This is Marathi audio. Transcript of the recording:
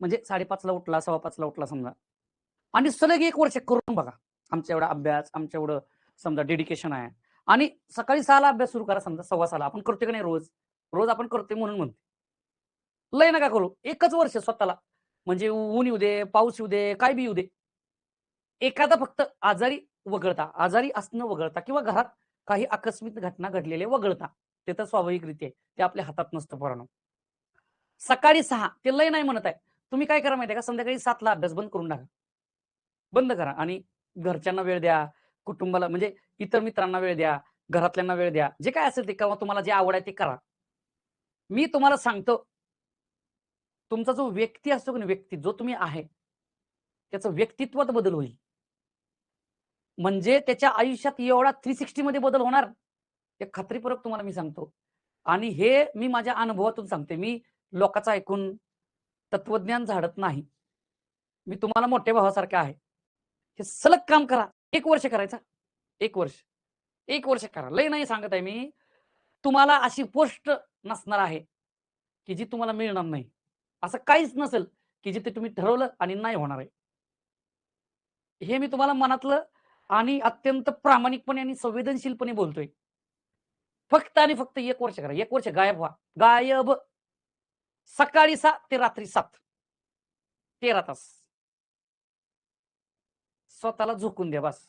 म्हणजे 5:30ला उठला, 5:15ला उठला समजा आणि सलग 1 वर्ष करून बघा. आमच्या एवढा अभ्यास, आमच्या एवढं समजा डेडिकेशन आहे आणि सकाळी 6ला अभ्यास सुरू करा समजा 6:15ला आपण करतोय का नाही रोज? रोज आपण करतोय म्हणून म्हणतोय. लय नका करू. 1च वर्ष स्वतःला म्हणजे ऊन येऊ दे, पाऊस येऊ दे, काय बी येऊ दे. एखादा फक्त आजारी वगळता, आजारी असणं वगळता किंवा घरात काही आकस्मिक घटना घडलेल्या वगळता. ते तर स्वाभाविकरीत्या आहे. ते आपल्या हातात नसतं पोरांनो. सकाळी 6 ते लय नाही म्हणत आहे. तुम्ही काय करा माहिती आहे का? संध्याकाळी 7ला अभ्यास बंद करून टाका. बंद करा आणि घरच्यांना वेळ द्या, कुटुंबाला म्हणजे इतर मित्रांना वेळ द्या, घरातल्यांना वेळ द्या. जे काय असेल ते किंवा तुम्हाला जे आवड आहे ते करा. मी तुम्हाला सांगतो, तुमचा जो व्यक्ती असतो की नाही व्यक्ती जो तुम्ही आहे, त्याचं व्यक्तित्वात बदल होईल. म्हणजे त्याच्या आयुष्यात एवढा 360 मध्ये बदल होणार, हे खात्रीपूर्वक तुम्हाला मी सांगतो. आणि हे मी माझ्या अनुभवातून सांगते. मी लोकांचं ऐकून तत्वज्ञान झाडत नाही. मी तुम्हाला मोठ्या भावासारखे आहे. हे सलग काम करा. 1 वर्ष करायचा. 1 वर्ष. 1 वर्ष करा. लय नाही सांगत आहे मी. तुम्हाला अशी पोस्ट नसणार आहे, की जी तुम्हाला मिळणार नाही. असं काहीच नसेल, की जिथे तुम्ही ठरवलं आणि नाही होणार आहे. हे मी तुम्हाला मनातलं आणि अत्यंत प्रामाणिकपणे आणि संवेदनशीलपणे बोलतोय. फक्त आणि फक्त 1 वर्ष करा. 1 वर्ष गायब व्हा. गायब. सकाळी 6 ते रात्री 7. 13 तास. स्वतःला झोकून द्या बस.